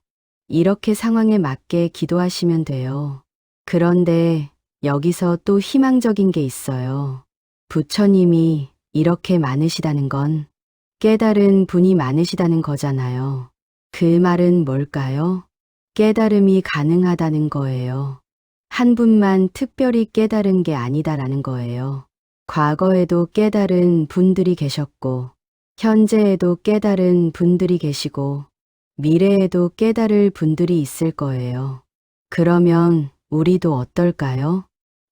이렇게 상황에 맞게 기도하시면 돼요. 그런데 여기서 또 희망적인 게 있어요. 부처님이 이렇게 많으시다는 건 깨달은 분이 많으시다는 거잖아요. 그 말은 뭘까요? 깨달음이 가능하다는 거예요. 한 분만 특별히 깨달은 게 아니다라는 거예요. 과거에도 깨달은 분들이 계셨고, 현재에도 깨달은 분들이 계시고, 미래에도 깨달을 분들이 있을 거예요. 그러면 우리도 어떨까요?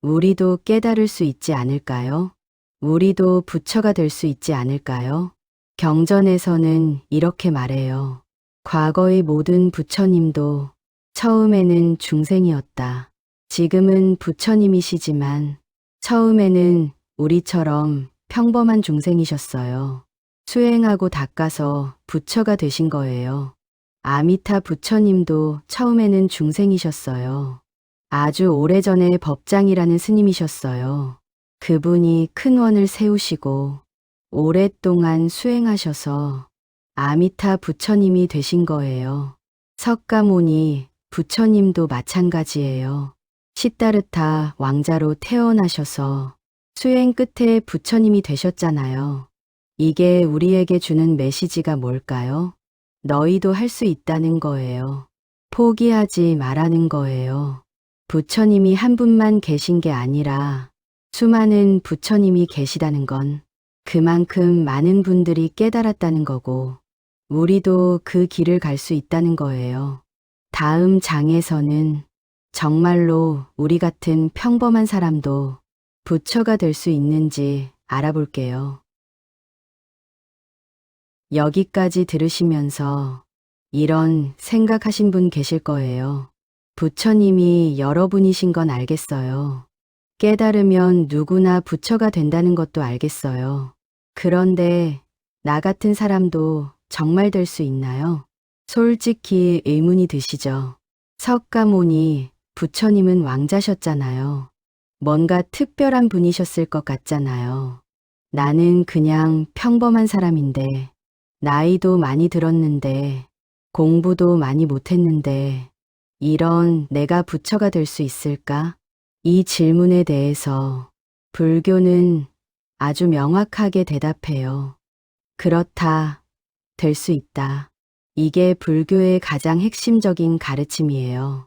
우리도 깨달을 수 있지 않을까요? 우리도 부처가 될 수 있지 않을까요? 경전에서는 이렇게 말해요. 과거의 모든 부처님도 처음에는 중생이었다. 지금은 부처님이시지만 처음에는 우리처럼 평범한 중생이셨어요. 수행하고 닦아서 부처가 되신 거예요. 아미타 부처님도 처음에는 중생이셨어요. 아주 오래전에 법장이라는 스님이셨어요. 그분이 큰 원을 세우시고 오랫동안 수행하셔서 아미타 부처님이 되신 거예요. 석가모니 부처님도 마찬가지예요. 시다르타 왕자로 태어나셔서 수행 끝에 부처님이 되셨잖아요. 이게 우리에게 주는 메시지가 뭘까요? 너희도 할 수 있다는 거예요. 포기하지 말라는 거예요. 부처님이 한 분만 계신 게 아니라 수많은 부처님이 계시다는 건 그만큼 많은 분들이 깨달았다는 거고 우리도 그 길을 갈 수 있다는 거예요. 다음 장에서는 정말로 우리 같은 평범한 사람도 부처가 될 수 있는지 알아볼게요. 여기까지 들으시면서 이런 생각하신 분 계실 거예요. 부처님이 여러분이신 건 알겠어요. 깨달으면 누구나 부처가 된다는 것도 알겠어요. 그런데 나 같은 사람도 정말 될 수 있나요? 솔직히 의문이 드시죠? 석가모니 부처님은 왕자셨잖아요. 뭔가 특별한 분이셨을 것 같잖아요. 나는 그냥 평범한 사람인데, 나이도 많이 들었는데, 공부도 많이 못했는데, 이런 내가 부처가 될 수 있을까? 이 질문에 대해서 불교는 아주 명확하게 대답해요. 그렇다, 될 수 있다. 이게 불교의 가장 핵심적인 가르침이에요.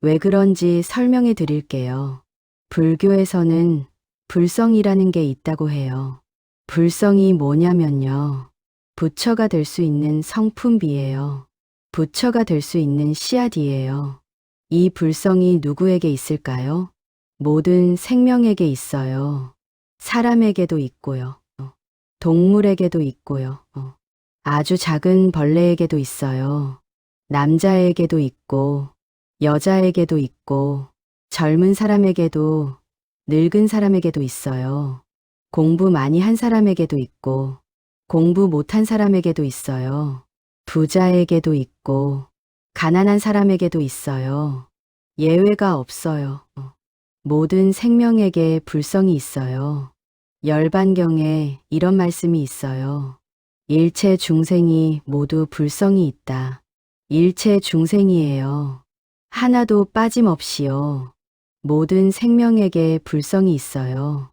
왜 그런지 설명해 드릴게요. 불교에서는 불성이라는 게 있다고 해요. 불성이 뭐냐면요. 부처가 될 수 있는 성품비예요. 부처가 될 수 있는 씨앗이에요. 이 불성이 누구에게 있을까요? 모든 생명에게 있어요. 사람에게도 있고요. 동물에게도 있고요. 아주 작은 벌레에게도 있어요. 남자에게도 있고, 여자에게도 있고, 젊은 사람에게도, 늙은 사람에게도 있어요. 공부 많이 한 사람에게도 있고, 공부 못한 사람에게도 있어요. 부자에게도 있고, 가난한 사람에게도 있어요. 예외가 없어요. 모든 생명에게 불성이 있어요. 열반경에 이런 말씀이 있어요. 일체 중생이 모두 불성이 있다. 일체 중생이에요. 하나도 빠짐없이요. 모든 생명에게 불성이 있어요.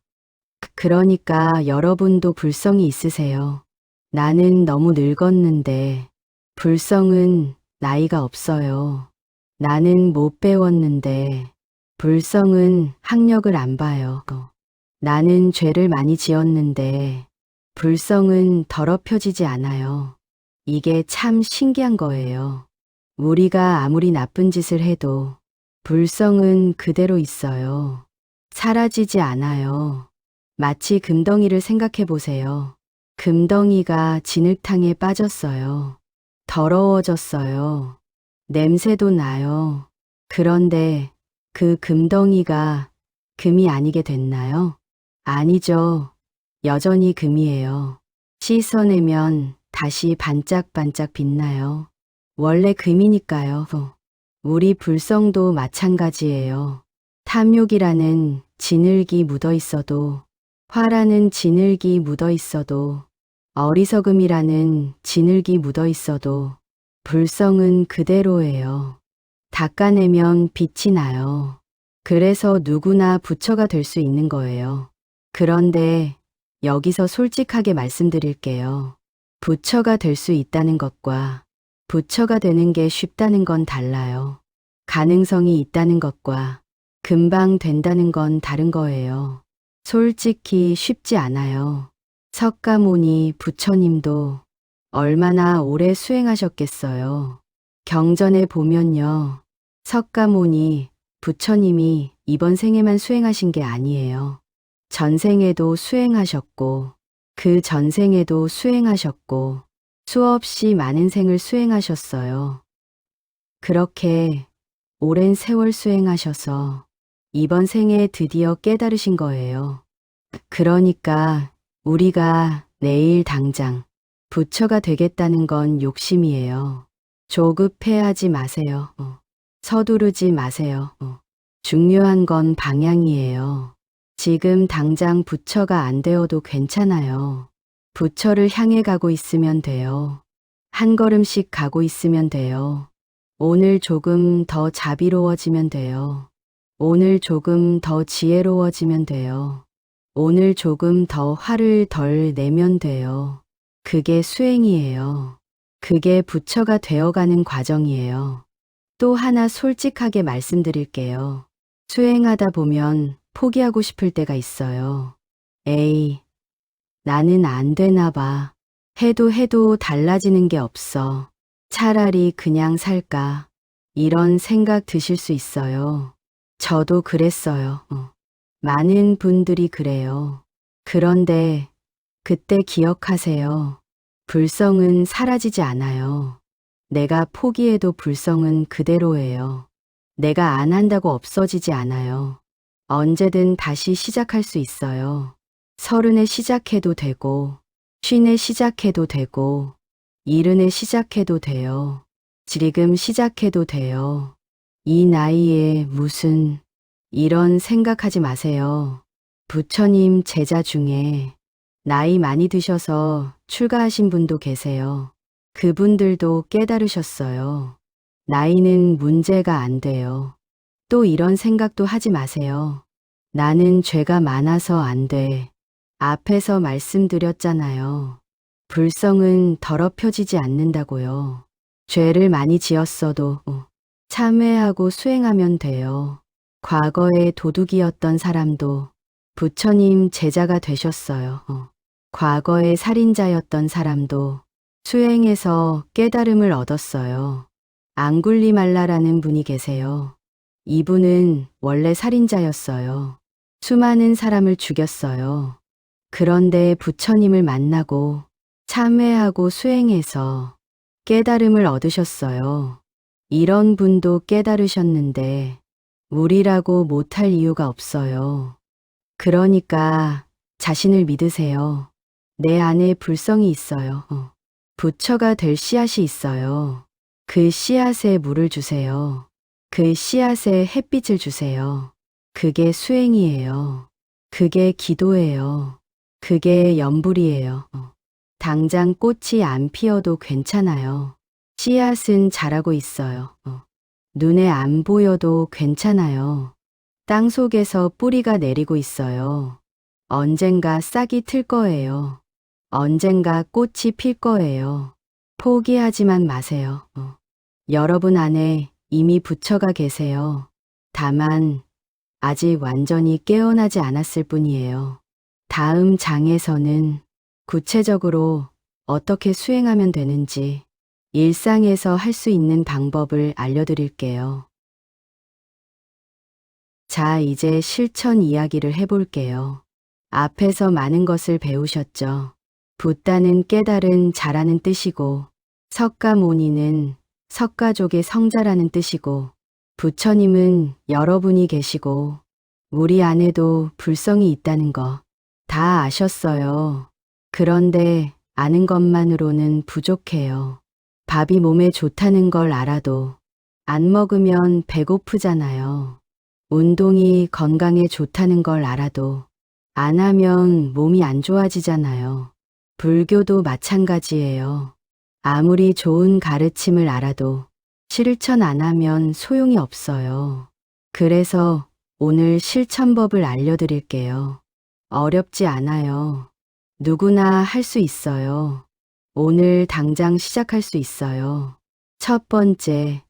그러니까 여러분도 불성이 있으세요. 나는 너무 늙었는데 불성은 나이가 없어요. 나는 못 배웠는데 불성은 학력을 안 봐요. 나는 죄를 많이 지었는데 불성은 더럽혀지지 않아요. 이게 참 신기한 거예요. 우리가 아무리 나쁜 짓을 해도 불성은 그대로 있어요. 사라지지 않아요. 마치 금덩이를 생각해 보세요. 금덩이가 진흙탕에 빠졌어요. 더러워졌어요. 냄새도 나요. 그런데 그 금덩이가 금이 아니게 됐나요? 아니죠. 여전히 금이에요. 씻어내면 다시 반짝반짝 빛나요. 원래 금이니까요. 우리 불성도 마찬가지예요. 탐욕이라는 진흙이 묻어 있어도, 화라는 진흙이 묻어 있어도, 어리석음이라는 진흙이 묻어 있어도, 불성은 그대로예요. 닦아내면 빛이 나요. 그래서 누구나 부처가 될 수 있는 거예요. 그런데 여기서 솔직하게 말씀드릴게요. 부처가 될 수 있다는 것과 부처가 되는 게 쉽다는 건 달라요. 가능성이 있다는 것과 금방 된다는 건 다른 거예요. 솔직히 쉽지 않아요. 석가모니 부처님도 얼마나 오래 수행하셨겠어요. 경전에 보면요. 석가모니 부처님이 이번 생에만 수행하신 게 아니에요. 전생에도 수행하셨고, 그 전생에도 수행하셨고, 수없이 많은 생을 수행하셨어요. 그렇게 오랜 세월 수행하셔서 이번 생에 드디어 깨달으신 거예요. 그러니까 우리가 내일 당장 부처가 되겠다는 건 욕심이에요. 조급해하지 마세요. 서두르지 마세요. 중요한 건 방향이에요. 지금 당장 부처가 안 되어도 괜찮아요. 부처를 향해 가고 있으면 돼요. 한 걸음씩 가고 있으면 돼요. 오늘 조금 더 자비로워지면 돼요. 오늘 조금 더 지혜로워지면 돼요. 오늘 조금 더 화를 덜 내면 돼요. 그게 수행이에요. 그게 부처가 되어가는 과정이에요. 또 하나 솔직하게 말씀드릴게요. 수행하다 보면 포기하고 싶을 때가 있어요. 에이, 나는 안 되나 봐. 해도 달라지는 게 없어. 차라리 그냥 살까. 이런 생각 드실 수 있어요. 저도 그랬어요. 많은 분들이 그래요. 그런데 그때 기억하세요. 불성은 사라지지 않아요. 내가 포기해도 불성은 그대로예요. 내가 안 한다고 없어지지 않아요. 언제든 다시 시작할 수 있어요. 30에 시작해도 되고, 쉰에 시작해도 되고, 이른에 시작해도 돼요. 지금 시작해도 돼요. 이 나이에 무슨, 이런 생각하지 마세요. 부처님 제자 중에 나이 많이 드셔서 출가하신 분도 계세요. 그분들도 깨달으셨어요. 나이는 문제가 안 돼요. 또 이런 생각도 하지 마세요. 나는 죄가 많아서 안 돼. 앞에서 말씀드렸잖아요. 불성은 더럽혀지지 않는다고요. 죄를 많이 지었어도 참회하고 수행하면 돼요. 과거에 도둑이었던 사람도 부처님 제자가 되셨어요. 과거에 살인자였던 사람도 수행해서 깨달음을 얻었어요. 앙굴리말라라는 분이 계세요. 이분은 원래 살인자였어요. 수많은 사람을 죽였어요. 그런데 부처님을 만나고 참회하고 수행해서 깨달음을 얻으셨어요. 이런 분도 깨달으셨는데 우리라고 못할 이유가 없어요. 그러니까 자신을 믿으세요. 내 안에 불성이 있어요. 부처가 될 씨앗이 있어요. 그 씨앗에 물을 주세요. 그 씨앗에 햇빛을 주세요. 그게 수행이에요. 그게 기도예요. 그게 염불이에요. 당장 꽃이 안 피어도 괜찮아요. 씨앗은 자라고 있어요. 눈에 안 보여도 괜찮아요. 땅 속에서 뿌리가 내리고 있어요. 언젠가 싹이 틀 거예요. 언젠가 꽃이 필 거예요. 포기하지만 마세요. 여러분 안에 이미 부처가 계세요. 다만 아직 완전히 깨어나지 않았을 뿐이에요. 다음 장에서는 구체적으로 어떻게 수행하면 되는지 일상에서 할 수 있는 방법을 알려드릴게요. 자, 이제 실천 이야기를 해볼게요. 앞에서 많은 것을 배우셨죠? 붓다는 깨달은 자라는 뜻이고, 석가모니는 석가족의 성자라는 뜻이고, 부처님은 여러분이 계시고, 우리 안에도 불성이 있다는 거 다 아셨어요. 그런데 아는 것만으로는 부족해요. 밥이 몸에 좋다는 걸 알아도 안 먹으면 배고프잖아요. 운동이 건강에 좋다는 걸 알아도 안 하면 몸이 안 좋아지잖아요. 불교도 마찬가지예요. 아무리 좋은 가르침을 알아도 실천 안 하면 소용이 없어요. 그래서 오늘 실천법을 알려드릴게요. 어렵지 않아요. 누구나 할 수 있어요. 오늘 당장 시작할 수 있어요. 첫 번째,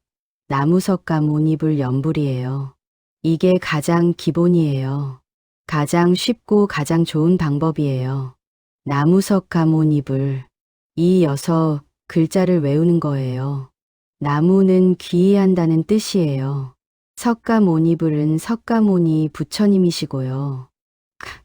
나무석가모니불 염불이에요. 이게 가장 기본이에요. 가장 쉽고 가장 좋은 방법이에요. 나무석가모니불. 이 6 글자를 외우는 거예요. 나무는 귀의한다는 뜻이에요. 석가모니불은 석가모니 부처님이시고요.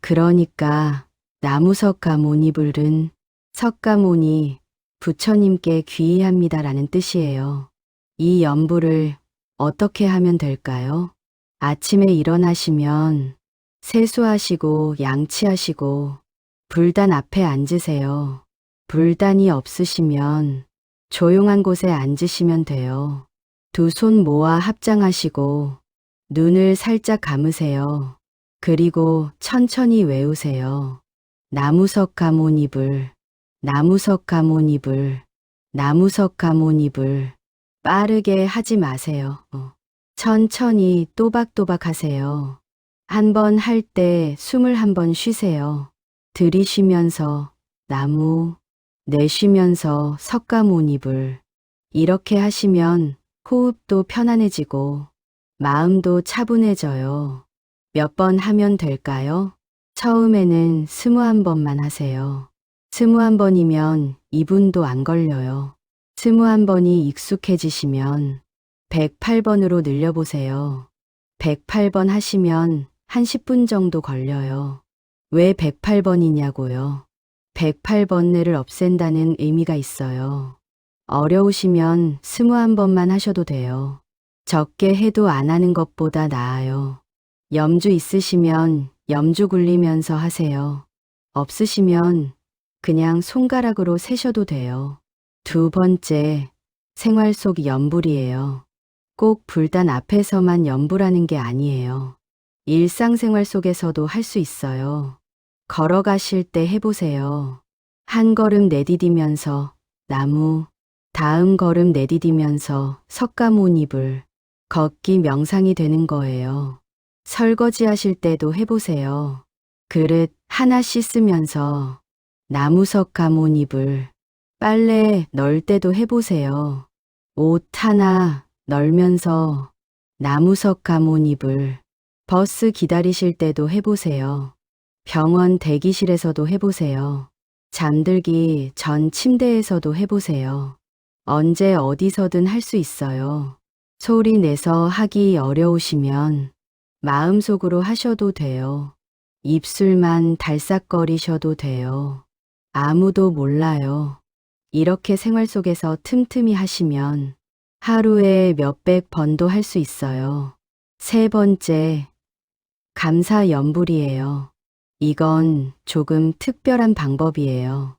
그러니까 나무석가모니불은 석가모니 부처님께 귀의합니다라는 뜻이에요. 이 염불을 어떻게 하면 될까요? 아침에 일어나시면 세수하시고 양치하시고 불단 앞에 앉으세요. 불단이 없으시면 조용한 곳에 앉으시면 돼요. 두 손 모아 합장하시고 눈을 살짝 감으세요. 그리고 천천히 외우세요. 나무석가모니불, 나무석가모니불, 나무석가모니불. 빠르게 하지 마세요. 천천히 또박또박 하세요. 한 번 할 때 숨을 한 번 쉬세요. 들이쉬면서 나무, 내쉬면서 석가모니불. 이렇게 하시면 호흡도 편안해지고 마음도 차분해져요. 몇 번 하면 될까요? 처음에는 21번만 하세요. 21번이면 2분도 안 걸려요. 21번이 익숙해지시면 108번으로 늘려보세요. 108번 하시면 한 10분 정도 걸려요. 왜 108번이냐고요? 108번뇌를 없앤다는 의미가 있어요. 어려우시면 21번만 하셔도 돼요. 적게 해도 안 하는 것보다 나아요. 염주 있으시면 염주 굴리면서 하세요. 없으시면 그냥 손가락으로 세셔도 돼요. 두 번째, 생활 속 염불이에요. 꼭 불단 앞에서만 염불하는 게 아니에요. 일상생활 속에서도 할 수 있어요. 걸어가실 때 해보세요. 한 걸음 내디디면서 나무, 다음 걸음 내디디면서 석가모니불, 걷기 명상이 되는 거예요. 설거지 하실 때도 해보세요. 그릇 하나 씻으면서 나무 석가모니불, 빨래 널 때도 해보세요. 옷 하나 널면서 나무 석가모니불, 버스 기다리실 때도 해보세요. 병원 대기실에서도 해보세요. 잠들기 전 침대에서도 해보세요. 언제 어디서든 할 수 있어요. 소리 내서 하기 어려우시면 마음속으로 하셔도 돼요. 입술만 달싹거리셔도 돼요. 아무도 몰라요. 이렇게 생활 속에서 틈틈이 하시면 하루에 몇백 번도 할 수 있어요. 세 번째, 감사 염불이에요. 이건 조금 특별한 방법이에요.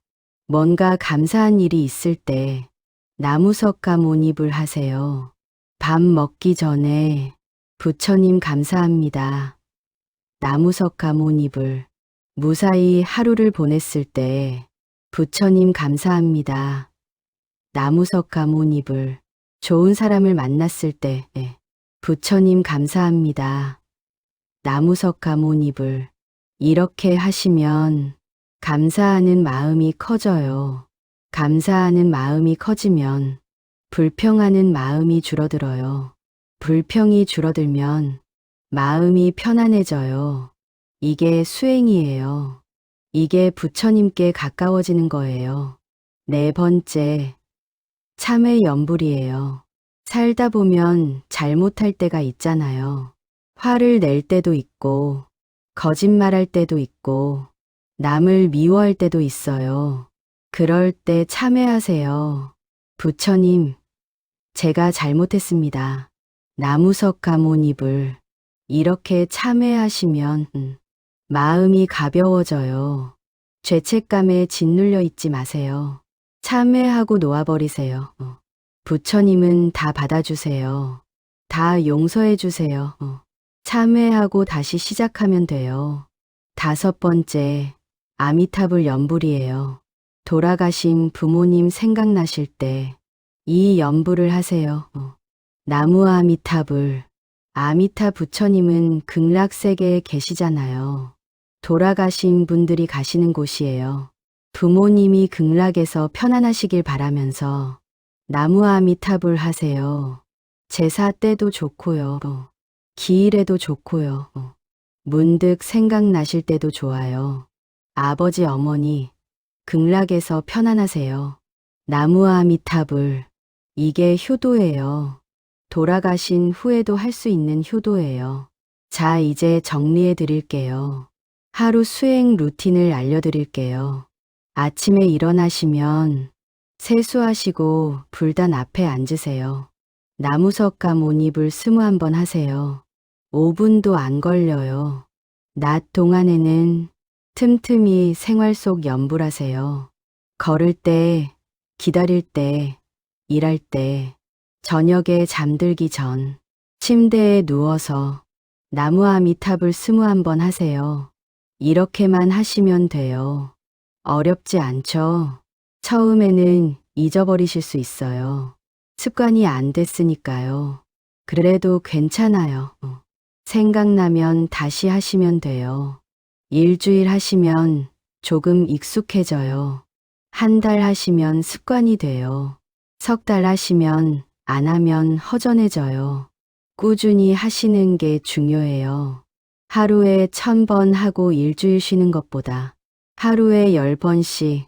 뭔가 감사한 일이 있을 때 나무석가모니불 하세요. 밥 먹기 전에 부처님 감사합니다. 나무석가모니불. 무사히 하루를 보냈을 때 부처님 감사합니다. 나무석가모니불. 좋은 사람을 만났을 때 부처님 감사합니다. 나무석가모니불. 이렇게 하시면 감사하는 마음이 커져요. 감사하는 마음이 커지면 불평하는 마음이 줄어들어요. 불평이 줄어들면 마음이 편안해져요. 이게 수행이에요. 이게 부처님께 가까워지는 거예요. 네 번째, 참회 염불이에요. 살다 보면 잘못할 때가 있잖아요. 화를 낼 때도 있고, 거짓말할 때도 있고, 남을 미워할 때도 있어요. 그럴 때 참회하세요. 부처님, 제가 잘못했습니다. 나무석가모니불. 이렇게 참회하시면 마음이 가벼워져요. 죄책감에 짓눌려 있지 마세요. 참회하고 놓아버리세요. 부처님은 다 받아주세요. 다 용서해 주세요. 참회하고 다시 시작하면 돼요. 다섯 번째, 아미타불 염불이에요. 돌아가신 부모님 생각나실 때 이 염불을 하세요. 나무 아미타불. 아미타 부처님은 극락세계에 계시잖아요. 돌아가신 분들이 가시는 곳이에요. 부모님이 극락에서 편안하시길 바라면서 나무 아미타불 하세요. 제사 때도 좋고요. 기일에도 좋고요. 문득 생각나실 때도 좋아요. 아버지 어머니 극락에서 편안하세요. 나무 아미타불. 이게 효도예요. 돌아가신 후에도 할 수 있는 효도예요. 자, 이제 정리해 드릴게요. 하루 수행 루틴을 알려드릴게요. 아침에 일어나시면 세수하시고 불단 앞에 앉으세요. 나무석가모니불 21번 하세요. 5분도 안 걸려요. 낮 동안에는 틈틈이 생활 속 염불하세요. 걸을 때, 기다릴 때, 일할 때, 저녁에 잠들기 전, 침대에 누워서 나무 아미타불 21번 하세요. 이렇게만 하시면 돼요. 어렵지 않죠? 처음에는 잊어버리실 수 있어요. 습관이 안 됐으니까요. 그래도 괜찮아요. 생각나면 다시 하시면 돼요. 일주일 하시면 조금 익숙해져요. 한 달 하시면 습관이 돼요. 석 달 하시면 안 하면 허전해져요. 꾸준히 하시는 게 중요해요. 하루에 1000번 하고 일주일 쉬는 것보다 하루에 10번씩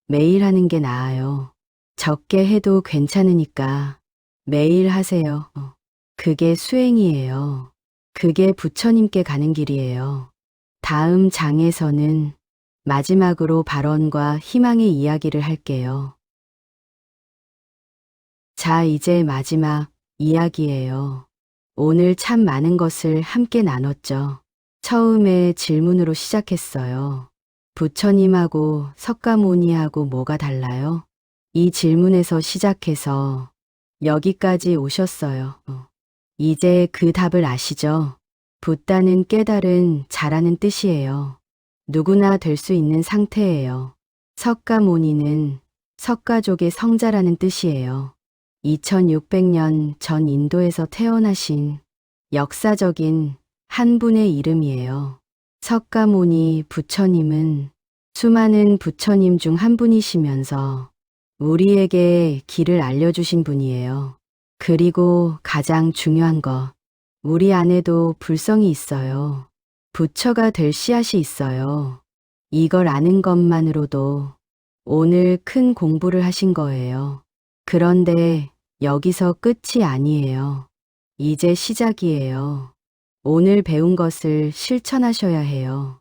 매일 하는 게 나아요. 적게 해도 괜찮으니까 매일 하세요. 그게 수행이에요. 그게 부처님께 가는 길이에요. 다음 장에서는 마지막으로 발언과 희망의 이야기를 할게요. 자, 이제 마지막 이야기예요. 오늘 참 많은 것을 함께 나눴죠. 처음에 질문으로 시작했어요. 부처님하고 석가모니하고 뭐가 달라요? 이 질문에서 시작해서 여기까지 오셨어요. 이제 그 답을 아시죠? 붓다는 깨달은 자라는 뜻이에요. 누구나 될 수 있는 상태예요. 석가모니는 석가족의 성자라는 뜻이에요. 2600년 전 인도에서 태어나신 역사적인 한 분의 이름이에요. 석가모니 부처님은 수많은 부처님 중 한 분이시면서 우리에게 길을 알려주신 분이에요. 그리고 가장 중요한 것, 우리 안에도 불성이 있어요. 부처가 될 씨앗이 있어요. 이걸 아는 것만으로도 오늘 큰 공부를 하신 거예요. 그런데 여기서 끝이 아니에요. 이제 시작이에요. 오늘 배운 것을 실천하셔야 해요.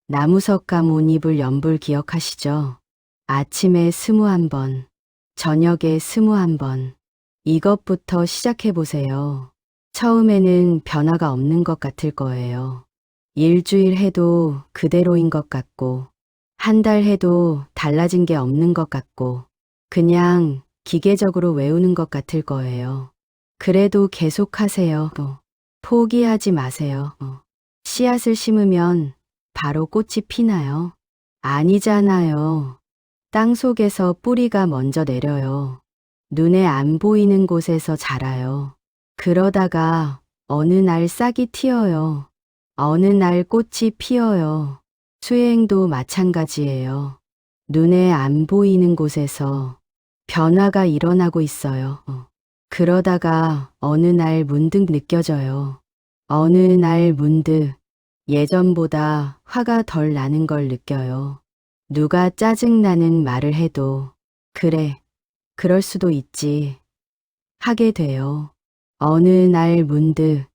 나무석가모니불 연불 기억하시죠? 아침에 21번, 저녁에 21번. 이것부터 시작해 보세요. 처음에는 변화가 없는 것 같을 거예요. 일주일 해도 그대로인 것 같고, 한 달 해도 달라진 게 없는 것 같고, 그냥 기계적으로 외우는 것 같을 거예요. 그래도 계속하세요. 포기하지 마세요. 씨앗을 심으면 바로 꽃이 피나요? 아니잖아요. 땅 속에서 뿌리가 먼저 내려요. 눈에 안 보이는 곳에서 자라요. 그러다가 어느 날 싹이 튀어요. 어느 날 꽃이 피어요. 수행도 마찬가지예요. 눈에 안 보이는 곳에서 변화가 일어나고 있어요. 그러다가 어느 날 문득 느껴져요. 어느 날 문득 예전보다 화가 덜 나는 걸 느껴요. 누가 짜증나는 말을 해도 그래, 그럴 수도 있지 하게 돼요. 어느 날 문득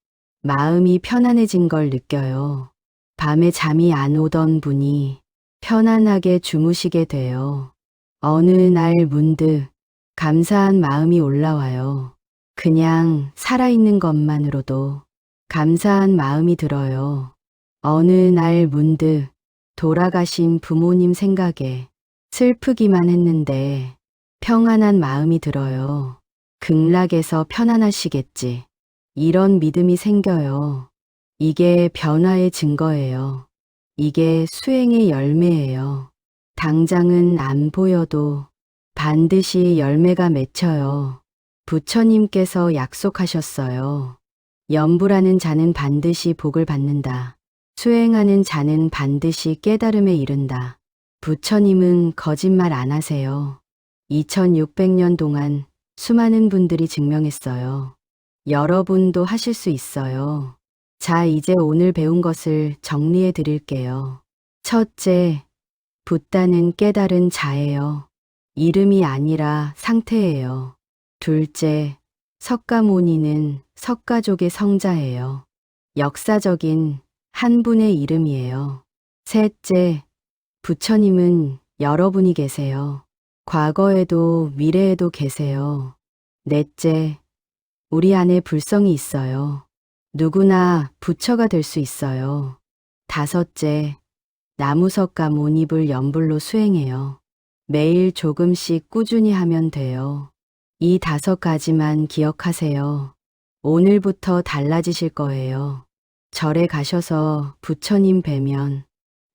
마음이 편안해진 걸 느껴요. 밤에 잠이 안 오던 분이 편안하게 주무시게 돼요. 어느 날 문득 감사한 마음이 올라와요. 그냥 살아있는 것만으로도 감사한 마음이 들어요. 어느 날 문득 돌아가신 부모님 생각에 슬프기만 했는데 평안한 마음이 들어요. 극락에서 편안하시겠지. 이런 믿음이 생겨요. 이게 변화의 증거예요. 이게 수행의 열매예요. 당장은 안 보여도 반드시 열매가 맺혀요. 부처님께서 약속하셨어요. 염불하는 자는 반드시 복을 받는다. 수행하는 자는 반드시 깨달음에 이른다. 부처님은 거짓말 안 하세요. 2600년 동안 수많은 분들이 증명했어요. 여러분도 하실 수 있어요. 자, 이제 오늘 배운 것을 정리해 드릴게요. 첫째, 붓다는 깨달은 자예요. 이름이 아니라 상태예요. 둘째, 석가모니는 석가족의 성자예요. 역사적인 한 분의 이름이에요. 셋째, 부처님은 여러분이 계세요. 과거에도 미래에도 계세요. 넷째, 우리 안에 불성이 있어요. 누구나 부처가 될 수 있어요. 다섯째, 나무석가모니불 연불로 수행해요. 매일 조금씩 꾸준히 하면 돼요. 이 5가지만 기억하세요. 오늘부터 달라지실 거예요. 절에 가셔서 부처님 뵈면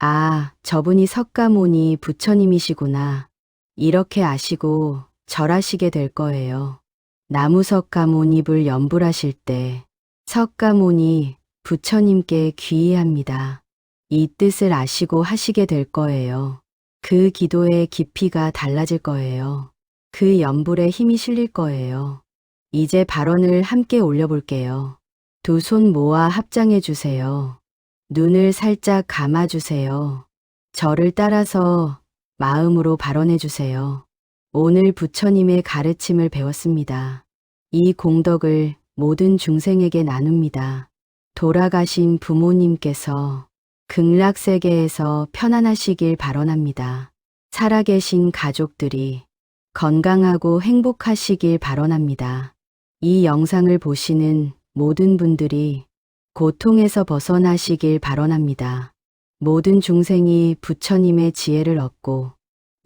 아, 저분이 석가모니 부처님이시구나. 이렇게 아시고 절하시게 될 거예요. 나무석가모니불 연불하실 때 석가모니 부처님께 귀의합니다. 이 뜻을 아시고 하시게 될 거예요. 그 기도의 깊이가 달라질 거예요. 그 연불에 힘이 실릴 거예요. 이제 발언을 함께 올려볼게요. 두 손 모아 합장해 주세요. 눈을 살짝 감아 주세요. 저를 따라서 마음으로 발언해 주세요. 오늘 부처님의 가르침을 배웠습니다. 이 공덕을 모든 중생에게 나눕니다. 돌아가신 부모님께서 극락세계에서 편안하시길 바라랍니다. 살아계신 가족들이 건강하고 행복하시길 바라랍니다. 이 영상을 보시는 모든 분들이 고통에서 벗어나시길 바라랍니다. 모든 중생이 부처님의 지혜를 얻고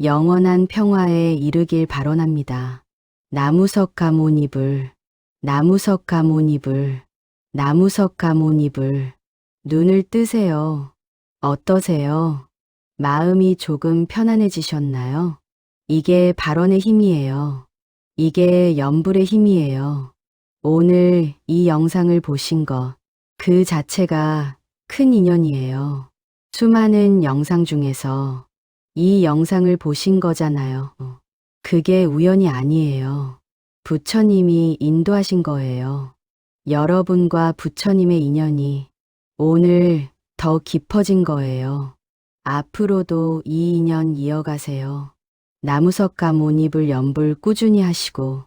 영원한 평화에 이르길 발언합니다. 나무석가모니불, 나무석가모니불, 나무석가모니불. 눈을 뜨세요. 어떠세요? 마음이 조금 편안해지셨나요? 이게 발언의 힘이에요. 이게 염불의 힘이에요. 오늘 이 영상을 보신 것, 그 자체가 큰 인연이에요. 수많은 영상 중에서 이 영상을 보신 거잖아요. 그게 우연이 아니에요. 부처님이 인도하신 거예요. 여러분과 부처님의 인연이 오늘 더 깊어진 거예요. 앞으로도 이 인연 이어가세요. 나무석가모니불 연불 꾸준히 하시고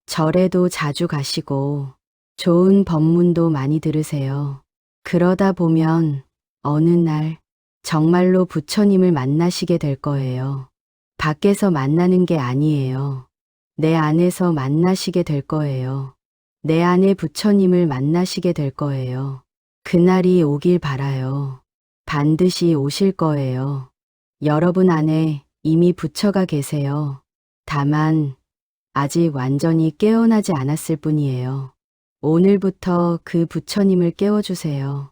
절에도 자주 가시고 좋은 법문도 많이 들으세요. 그러다 보면 어느 날 정말로 부처님을 만나시게 될 거예요. 밖에서 만나는 게 아니에요. 내 안에서 만나시게 될 거예요. 내 안에 부처님을 만나시게 될 거예요. 그날이 오길 바라요. 반드시 오실 거예요. 여러분 안에 이미 부처가 계세요. 다만 아직 완전히 깨어나지 않았을 뿐이에요. 오늘부터 그 부처님을 깨워주세요.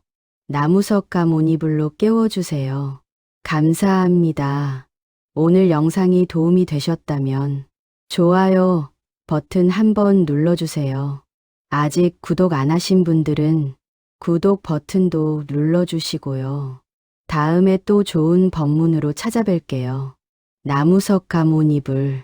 나무석가모니불로 깨워주세요. 감사합니다. 오늘 영상이 도움이 되셨다면 좋아요 버튼 한번 눌러주세요. 아직 구독 안 하신 분들은 구독 버튼도 눌러주시고요. 다음에 또 좋은 법문으로 찾아뵐게요. 나무석가모니불